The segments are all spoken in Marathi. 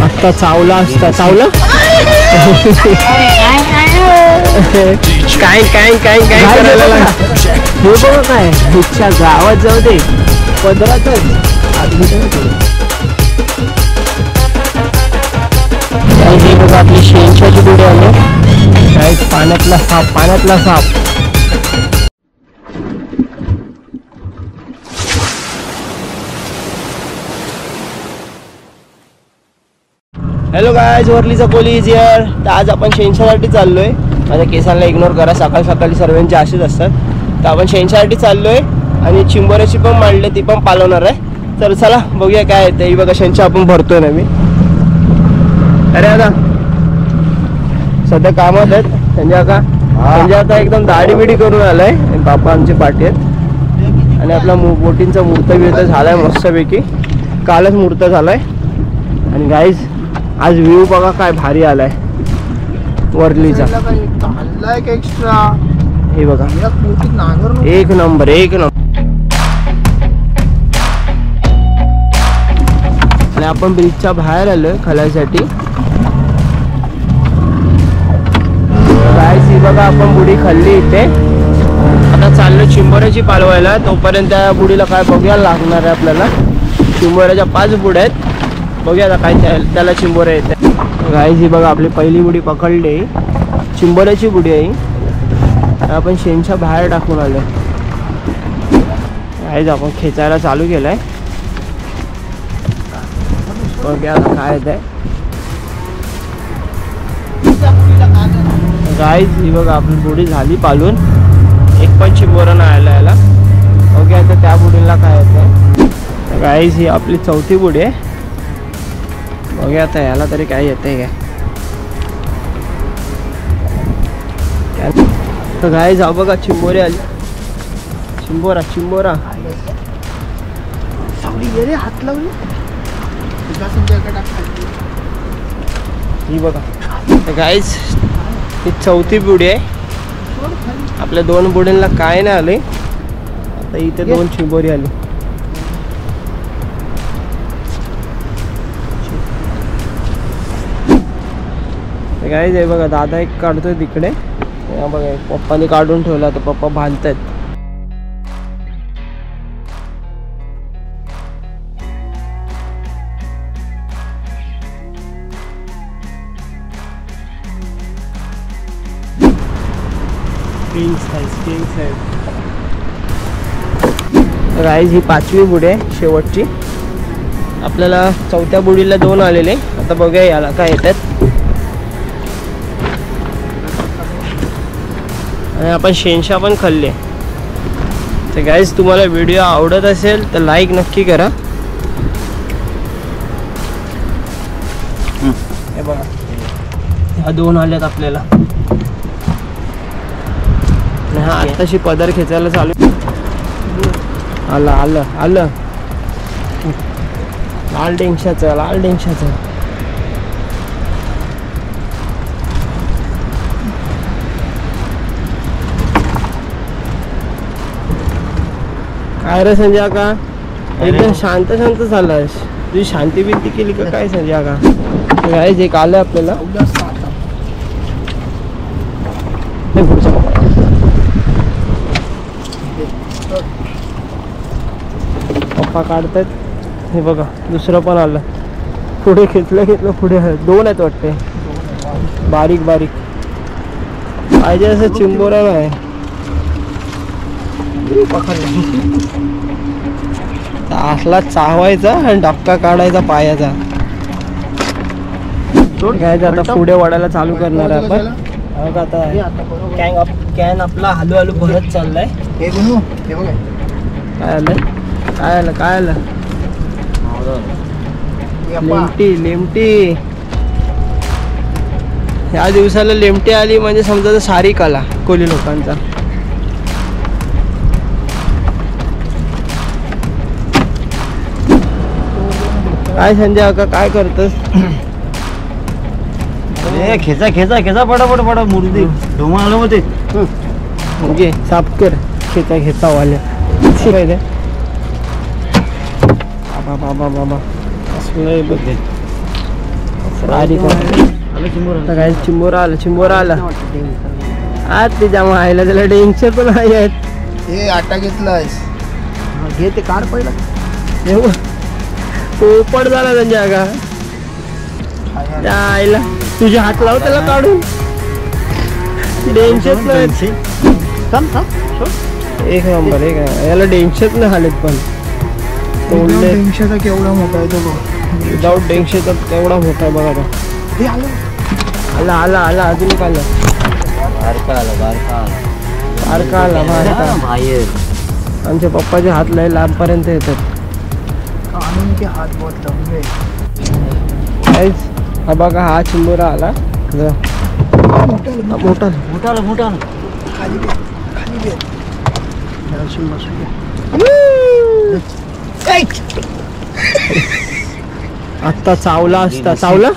आता चावला असता चावला काय काय काय काय करायला हे बघा काय इच्छा गावात जाऊ दे पदरातच हे बघा आपली शेंशाची बुडी आले काय पाण्यातला साप पाण्यातला साप. हॅलो गायज, वर्लीचा कोली इज हिअर. तर आज आपण शेंशासाठी चाललोय. माझ्या केसांना इग्नोर करा, सकाळी सकाळी सर्वांचे असेच असतात. तर आपण शेंशासाठी चाललोय आणि चिंबोऱ्याची पण मांडले ती पण पालवणार आहे. तर चला बघूया काय येतं. ही बघा शेंशा आपण भरतोय ना मी. अरे आता सध्या कामात आहेत म्हणजे आता एकदम दाढी बिडी करून आलाय. बापा आमची पाठी आहेत आणि आपला बोटींचा मूर्त बिर्त झालाय मस्तपैकी. कालच मूर्त झालाय. आणि गाईज आज व्ह्यू बघा काय भारी आलाय वर्लीचा. एक्स्ट्रा हे बघा एक नंबर एक नंबर. आणि आपण ब्रिजच्या बाहेर आलोय खलायसाठी. गाईस ही बघा आपण बुडी खाल्ली इथे. आता चाललो चिंबोऱ्याची पालवायला. तोपर्यंत त्या बुडीला काय बघायला लागणार आहे आपल्याला. चिंबोऱ्याच्या 5 बुड्या आहेत. बघूया आता काय त्याला चिंबोऱ्या येते. गाईस ही बघा आपली पहिली बुडी पकडली. चिंबोऱ्याची बुडी आहे. आपण शेंशा बाहेर टाकून आलो. गाईस आपण खेचायला चालू केलंय. बघूया आता काय येत आहे. गाईस ही बघा आपली बुडी झाली पालून. एक पण चिंबोरा नाही आला याला. बघूया आता त्या बुडीला काय येतं. गाईस ही आपली 4थी बुडी आहे. बघूया आता याला तरी काय येतंय काय. तर गाय जाऊ बघा चिंबोरी आली. चिंबोरा चिंबोरा हात लावली. ही बघा तर गाईज ही 4थी बुडी आहे. आपल्या 2 बुडींना काय नाही आले. आता इथे 2 चिंबोरी आली. गाईज हे बघा दादा एक काढतोय तिकडे. बघा पप्पाने काढून ठेवला तर पप्पा बांधतायत. गाईज ही 5वी बुडी आहे शेवटची. आपल्याला 4थ्या बुडीला 2 आलेले. आता बघूया याला काय येतात. आणि आपण शेंशा पण खाल्ले. तर गाईज तुम्हाला व्हिडिओ आवडत असेल तर लाईक नक्की करा. हे बघा ह्या 2 आल्यात आपल्याला. हा आताशी पदर खेचायला चालू. आलं आलं आलं लाल डेंशाचं लाल डेंशाचं. काय रे संजय का एकदम शांत शांत झालास. तुझी शांती बिंती केली का काय संजय का. काय जे आलं आपल्याला. पप्पा काढतात. हे बघा दुसरं पण आलं. पुढे खेचलं पुढे 2 आहेत वाटते. बारीक बारीक पाहिजे असं चिंबोरा नाही. असला चावायचा आणि डबका काढायचा पायाचा. काय आता पुढे वाढायला चालू करणार आहे आपण. आता कॅन आपला हलू हलू भरत चाललाय. काय आलं काय आलं काय आलं. लेमटी लेमटी. ह्या दिवसाला लेमटी आली म्हणजे समजा सारी कला कोली लोकांचा. काय संजय काका काय करतस. खेचा खेचा खेचा पटापट पटा मुर्दी धुमा आलं होते. म्हणजे साफ कर खेचा खेचा वाल्या. बाबा बाबा बाबा असलं बघ. काय चिंबोरा आला आज त्याच्या मायला त्याला टेन्शन पण नाही आहेत. हे आटा घेतलायस घे ते कार पहिला पोपट झाला त्यांच्या का त्या आईला. तुझे हात लाव त्याला काढून टेन्शन नाही. एक नंबर एक याला टेन्शन नाही आलेत पण तोडले. टेन्शनचा केवढा मोठा आहे तो बघ. विदाऊट टेन्शनचा केवढा मोठा आहे बघा. हे आलं आला आला आला अजून एक आलं. बारका आला बाहेर. आमच्या पप्पाचे हात लय लांबपर्यंत येतात. आणून ते हात बहुत लंबे. हा बघा हा चिंबोरा आला मोठा मोठा खाली घे खाली घे. आत्ता चावला असता. चावला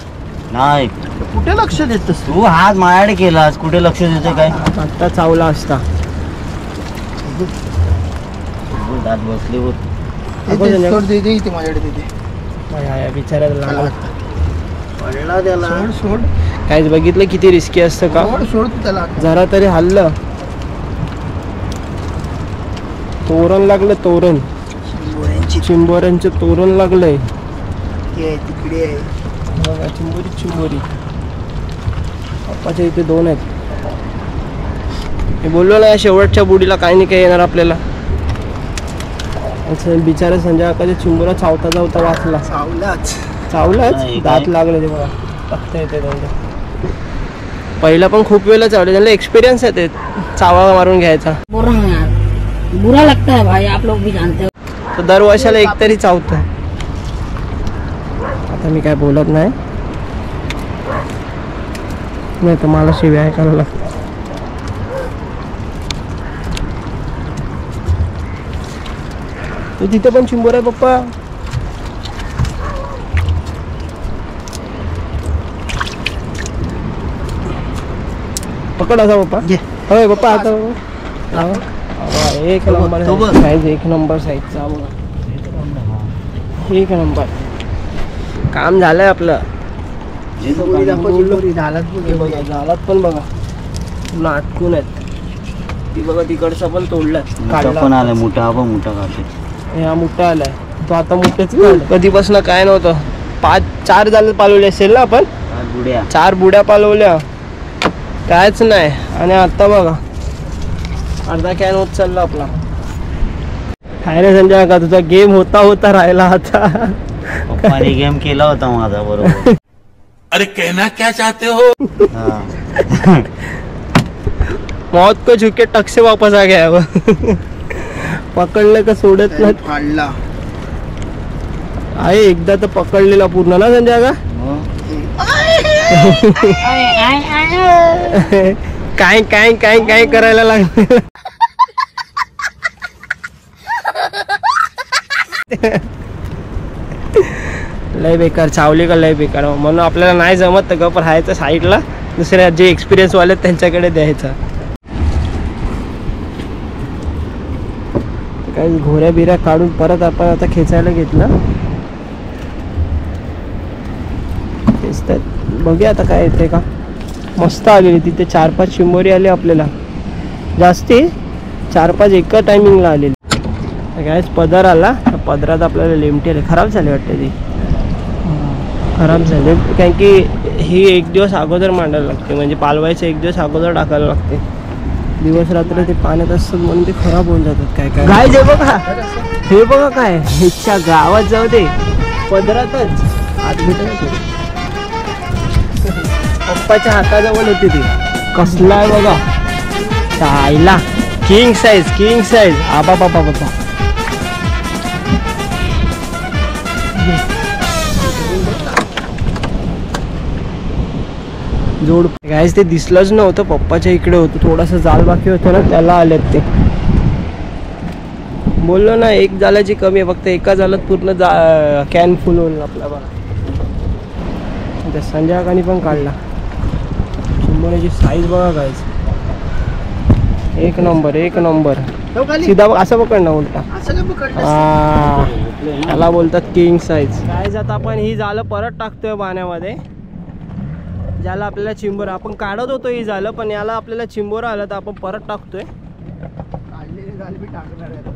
नाही. कुठे लक्ष देतस तू हात माझ्याकडे केलास, कुठे लक्ष देते काय? आत्ता चावला असता. दात बसले होत. दे माझ्याकडे देते. बिचारायला लागला. पडला त्याला. सोड काहीच बघितलं किती रिस्की असतं का. सोड त्याला जरा तरी हल्लं तोरण लागलं. तोरण चिंबोऱ्यांचं तोरण लागलंय. तिकडे आहे बघा चिंबोरी पप्पाच्या इथे 2 आहेत. मी बोललो ना शेवटच्या बुडीला काही नाही काही येणार आपल्याला. बिचारा संजय काकाच्या चिंबोरा चावता वाचला. चावलाच दात लागले ते बघा. पत्ता येते त्यांना. पहिला पण खूप वेळेला चावले. त्यांना एक्सपिरियन्स येते चावा मारून घ्यायचा. बुरा लगता है भाई, आप लोग भी जानते हो. तर दर वर्षाला एक तरी चावतं. आता मी काय बोलत नाही तर मला शिव्या ऐकायला लागतं. तिथे पण चिंबोर आहे पप्पा. पकड असा पप्पा. होय पप्पा आता एक नंबर साईज. एक नंबर साईजचा बघा. एक नंबर काम झालंय आपलं. झालात पण बघा नाटकून आहेत. ती बघा तिकडचा पण तोडलाय. पण आलाय मोठा काढते. हा मोठा आलाय तो आता. मोठेच कधीपासून काय नव्हतं. 4 झालं पालवले असेल ना आपण. 4 बुड्या पालवल्या कायच नाही. आणि आता बघा अर्धा कॅन होत चालला आपला. काय रे संजय का तुझा गेम होता राहिला आता. पप्पाने गेम केला होता माझा बरोबर. अरे कहना क्या चाहते हो? मौत को झुके टक से वापस आ गया. पकडलं का सोडत नाही. फाडला आहे एकदा तर पकडलेला पूर्ण ना संजय का. काय काय काय काय करायला लागलं. लय बेकार चावली का लय बेकार. म्हणून आपल्याला नाही जमत तर गप राहायचं साईडला. दुसऱ्या जे एक्सपिरियन्स वाले त्यांच्याकडे द्यायचा. काही घोड्या बिऱ्या काढून परत आपण आता खेचायला घेतलं. बघूया आता काय येते का. मस्त आलेली तिथे 4-5 चिंबोरी आली आपल्याला. जास्ती 4-5 एका टायमिंगला आलेली. काय पदर आला. पदरात आपल्याला लेमटी आली. खराब झाली वाटते ती. खराब झाले कारण की ही 1 दिवस अगोदर मांडायला लागते. म्हणजे पालवायचं 1 दिवस अगोदर टाकायला लागते. दिवस रात्र ते पाण्यात असतात म्हणून ते खराब होऊन जातात. काय काय गाय जे बघा. हे बघा काय इच्छा गावात जाऊ दे पदरातच आत भेटत. पप्पाच्या हाताजवळ होती ती. कसला आहे बघा. चायला किंग साईज. आबा बाबा बाबा. जोड गायस ते दिसलंच नव्हतं. पप्पाच्या इकडे होतं. थोडासा जाल बाकी होतं ना त्याला आलेत ते. बोललो ना एक जालाची कमी आहे. फक्त एका जालात पूर्ण कॅन फुल होईल आपला बघा. संजय काकांनी पण काढला. चिंबोऱ्याची साईज बघा गायस. एक नंबर. ठेव खाली. सीधा असं पकड ना उलटा. असं काय पकडलं त्याला बोलतात किंग साईज. काय आता आपण ही जाळं परत टाकतोय पाण्यामध्ये, ज्याला आपल्याला चिंबोर आपण काढत होतो ही झालं, पण याला आपल्याला चिंबोर आलं तर आपण परत टाकतोय. काढलेली जाल बी टाकणार आहे आता.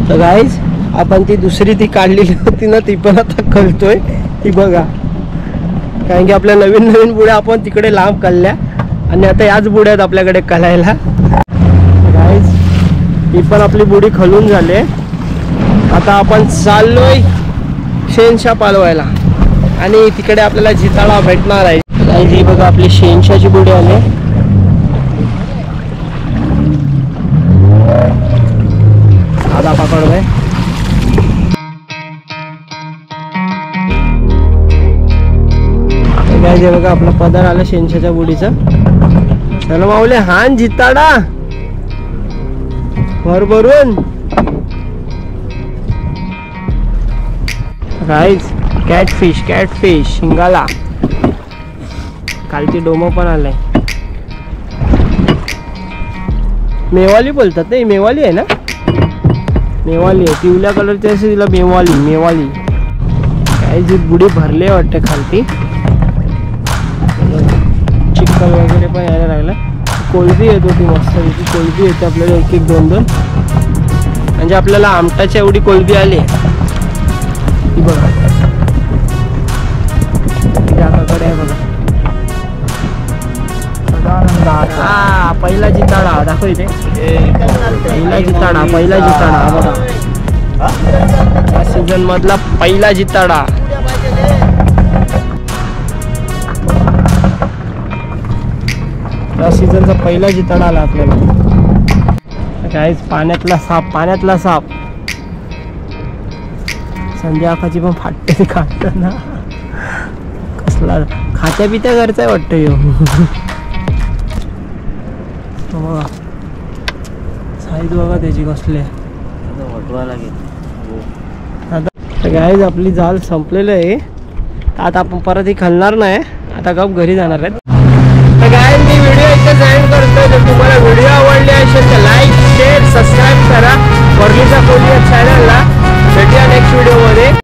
तर गाईज आपण ती दुसरी ती काढलेली होती ना, ती पण आता कळतोय. ती बघा, कारण की आपल्या नवीन नवीन बुड्या आपण तिकडे लांब काढल्या आणि आता याच बुड्यात आपल्याकडे कलायला. गाईज ही पण आपली बुडी खलून झाली. आता आपण चाललोय शेनशा पालवायला आणि तिकडे आपल्याला जिताळा भेटणार आहे. गाईज ही बघा आपली शेनशाची बुडी आली. आता पकडतोय. गाईज बघा आपला पदार आला शेनशाच्या बुडीचा. चला माऊले हान जिताडा भरभरून. गाईज कॅटफिश शिंगाला कालची डोमो पण आलाय. मेवाली बोलतात नाही, मेवाली आहे ना, मेवाली आहे. पिवळ्या कलरची असे तिला मेवाली. काय जी बुडी भरली वाटते खालती. चिकन वगैरे पण यायला लागला. कोळंबी येत होती मस्त, कोळंबी येते आपल्याला 1-1 2-2. म्हणजे आपल्याला आमटाच्या एवढी कोळंबी आली. ती बघा जागाकडे आहे बघा. हा पहिला जिताडा दाखव इथे. पहिला जिताडा बघा, या सीझन मधला पहिला जिताडा. या सीझनचा पहिला जिताडा आला आपल्याला. काहीच पाण्यातला साप. संध्या आकाची पण फाटते काढताना. कसला खात्या पित्या घरचा आहे वाटतं ह्यो. साईज बघा त्याची कसली आहे. आता गाईज आपली जाल संपलेलं आहे. आता आपण परत ही खालणार नाही, आता गप घरी जाणार आहेत. तर गाईज मी व्हिडिओ इथे एंड करतोय. जर तुम्हाला व्हिडिओ आवडले असेल तर लाईक शेअर सबस्क्राईब करा वरलीचा कोलिया चॅनलला. भेटूया नेक्स्ट व्हिडिओमध्ये.